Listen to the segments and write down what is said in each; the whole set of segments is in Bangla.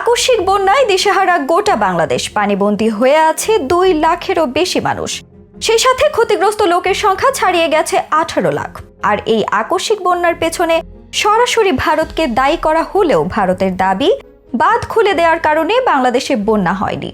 আকস্মিক বন্যায় দিশেহারা গোটা বাংলাদেশ, পানিবন্দী হয়ে আছে 2 লাখেরও বেশি মানুষ। সেই সাথে ক্ষতিগ্রস্ত লোকের সংখ্যা ছাড়িয়ে গেছে 18 লাখ। আর এই আকস্মিক বন্যার পেছনে সরাসরি ভারতকে দায়ী করা হলেও ভারতের দাবি, বাঁধ খুলে দেওয়ার কারণে বাংলাদেশে বন্যা হয়নি।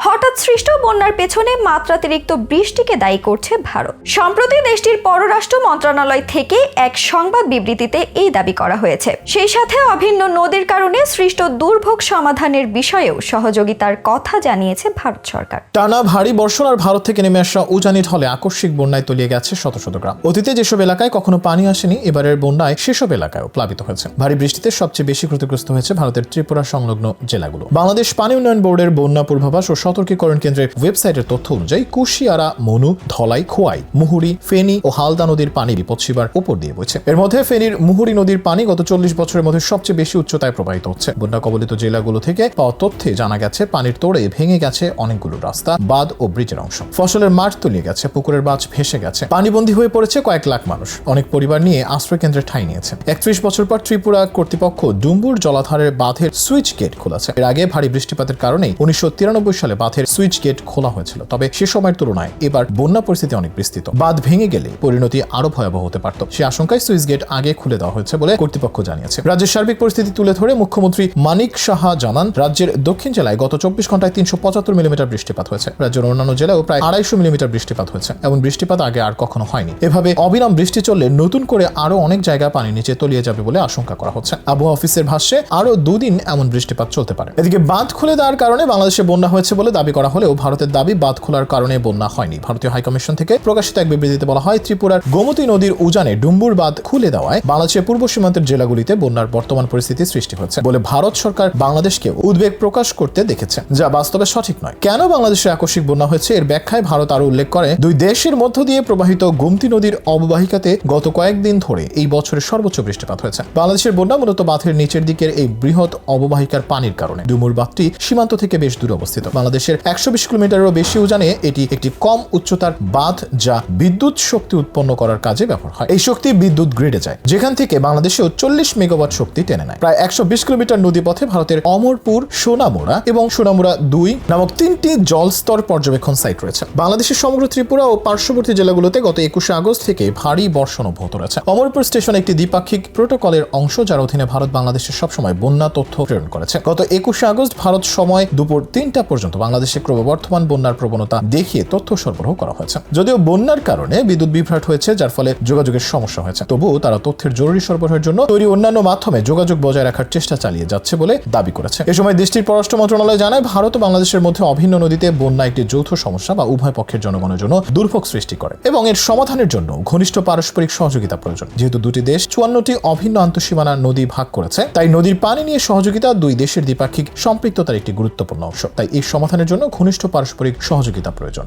হঠাৎ সৃষ্ট বন্যার পেছনে মাত্রাতিরিক্ত বৃষ্টিকে দায়ী করছে ভারত। সম্প্রতি দেশটির পররাষ্ট্র মন্ত্রণালয় থেকে এক সংবাদ বিবৃতিতে এই দাবি করা হয়েছে। সেই সাথে অভিন্ন নদীর কারণে সৃষ্ট দুর্ভোগ সমাধানের বিষয়েও সহযোগিতার কথা জানিয়েছে ভারত সরকার। টানা ভারী বর্ষণ আর ভারত থেকে নেমে আসা উজানি ঢলে আকস্মিক বন্যায় তলিয়ে গেছে শত শত গ্রাম। অতীতে যেসব এলাকায় কখনো পানি আসেনি, এবারের বন্যায় সেসব এলাকায়ও প্লাবিত হয়েছে। ভারী বৃষ্টিতে সবচেয়ে বেশি ক্ষতিগ্রস্ত হয়েছে ভারতের ত্রিপুরা সংলগ্ন জেলাগুলো। বাংলাদেশ পানি উন্নয়ন বোর্ডের বন্যা পূর্বাভাস ও সতর্কীকরণ কেন্দ্রের ওয়েবসাইটের তথ্য অনুযায়ী কুশিয়ারা, মনু, ধলাই, খোয়াই, মুহুরী, ফেনী ও হালদা নদীর পানি বিপদসীমার উপর দিয়ে বইছে। এর মধ্যে ফেনীর মুহুরী নদীর পানি গত 40 বছরের মধ্যে সবচেয়ে বেশি উচ্চতায় প্রবাহিত হচ্ছে। বন্যা কবলিত জেলাগুলো থেকে পাওয়া তথ্যে জানা গেছে পানির তোড়ে ভেঙে গেছে অনেকগুলো রাস্তা, বাঁধ ও ব্রিজের অংশ। ফসলের মাঠ তলিয়ে গেছে, পুকুরের বাঁধ ভেসে গেছে, পানিবন্দী হয়ে পড়েছে কয়েক লাখ মানুষ। অনেক পরিবার নিয়ে আশ্রয় কেন্দ্রে ঠাঁই নিয়েছে। 31 বছর পর ত্রিপুরা কর্তৃপক্ষ ডুম্বুর জলাধারের বাঁধের সুইচ গেট খোলাছে। এর আগে ভারী বৃষ্টিপাতের কারণেই 1993 সালে বাঁধের সুইচ গেট খোলা হয়েছিল। তবে সে সময়ের তুলনায় এবার বন্যা পরিস্থিতি অনেক বিস্তৃত। বাঁধ ভেঙে গেলে পরিণতি আরো ভয়াবহ হতে পারত। সে আশঙ্কায় সুইচ গেট আগে খুলে দেওয়া হয়েছে বলে কর্তৃপক্ষ জানিয়েছে। রাজ্যের সার্বিক পরিস্থিতি তুলে ধরে মুখ্যমন্ত্রী মানিক সাহা জানান, রাজ্যের দক্ষিণ জেলায় গত 24 ঘন্টায় 375 মিলিমিটার বৃষ্টিপাত হয়েছে। রাজ্যের অন্যান্য জেলায়ও প্রায় 250 মিলিমিটার বৃষ্টিপাত হয়েছে। এমন বৃষ্টিপাত আগে আর কখনো হয়নি। এভাবে অবিরাম বৃষ্টি চললে নতুন করে আরো অনেক জায়গা পানি নিচে তলিয়ে যাবে বলে আশঙ্কা করা হচ্ছে। আবহাওয়া অফিসের ভাষ্যে আরো 2 দিন এমন বৃষ্টিপাত চলতে পারে। এদিকে বাঁধ খুলে দেওয়ার কারণে বাংলাদেশে বন্যা হয়েছে বলে দাবি করা হলেও ভারতের দাবি বাঁধ খোলার কারণে বন্যা হয়নি। ভারতীয় হাইকমিশন থেকে প্রকাশিত এক বিবৃতিতে বলা হয়, ত্রিপুরার গোমতী নদীর উজানে ডুম্বুর বাঁধ খুলে দেওয়ায় বাংলাদেশের পূর্ব সীমান্তের জেলাগুলিতে বন্যার বর্তমান পরিস্থিতি সৃষ্টি হচ্ছে বলে ভারত সরকার বাংলাদেশকে উদ্বেগ প্রকাশ করতে দেখেছে, যা বাস্তবে সঠিক নয়। কেন বাংলাদেশে আকস্মিক বন্যা হয়েছে এর ব্যাখ্যায় ভারত আরো উল্লেখ করে, 2 দেশের মধ্য দিয়ে প্রবাহিত গোমতী নদীর অববাহিকাতে গত কয়েকদিন ধরে এই বছরের সর্বোচ্চ বৃষ্টিপাত হয়েছে। বাংলাদেশের বন্যা মূলত বাঁধের নিচের দিকের এই বৃহৎ অববাহিকার পানির কারণে। ডুমুর বাঁধটি সীমান্ত থেকে বেশ দূরে অবস্থিত। বাংলাদেশের 120 কিলোমিটারেরও বেশি উজানে এটি একটি কম উচ্চতার বাঁধ, যা বিদ্যুৎ শক্তি উৎপন্ন করার কাজে ব্যবহার হয়। এই শক্তি বিদ্যুৎ গ্রিডে যায়, যেখান থেকে বাংলাদেশেও 40 মেগাওয়াট শক্তি টেনে নেয়। প্রায় 120 কিলোমিটার নদীপথে ভারতের অমরপুর, সোনামুড়া এবং সোনামুড়া 2 নামক 3টি জলস্তর পর্যবেক্ষণ সাইট রয়েছে। বাংলাদেশের সমগ্র ত্রিপুরা ও পার্শ্ববর্তী জেলাগুলোতে গত 21 আগস্ট থেকে ভারী বর্ষণ অব্যাহত রয়েছে। অমরপুর স্টেশন একটি দ্বিপাক্ষিক প্রোটোকলের অংশ, যার অধীনে ভারত বাংলাদেশের সবসময় বন্যা তথ্য প্রেরণ করেছে। গত 21 আগস্ট ভারত সময় দুপুর 3টা পর্যন্ত বাংলাদেশে ক্রমবর্ধমান বন্যার প্রবণতা দেখিয়ে তথ্য সরবরাহ করা হয়েছে। যদিও বন্যার কারণে বিদ্যুৎ বিভ্রাট হয়েছে, যার ফলে যোগাযোগের সমস্যা হয়েছে, তবুও তারা তথ্যের জরুরি সরবরাহের জন্য তৈরি অন্যান্য মাধ্যমে যোগাযোগ বজায় রাখার চেষ্টা চালিয়ে যাচ্ছে বলে দাবি করেছে। এ সময় দেশটির পররাষ্ট্র মন্ত্রণালয় জানায়, ভারত ও বাংলাদেশের মধ্যে অভিন্ন নদীতে বন্যা একটি যৌথ সমস্যা বা উভয় পক্ষের জনগণের জন্য দুর্ভোগ সৃষ্টি করে এবং এর সমাধানের জন্য ঘনিষ্ঠ পারস্পরিক সহযোগিতা প্রয়োজন। যেহেতু দুটি দেশ 54টি অভিন্ন আন্তঃসীমানা নদী ভাগ করেছে, তাই নদীর পানি নিয়ে সহযোগিতা 2 দেশের দ্বিপাক্ষিক সম্পৃক্ততার একটি গুরুত্বপূর্ণ অংশ। তাই এই সমাধানের জন্য ঘনিষ্ঠ পারস্পরিক সহযোগিতা প্রয়োজন।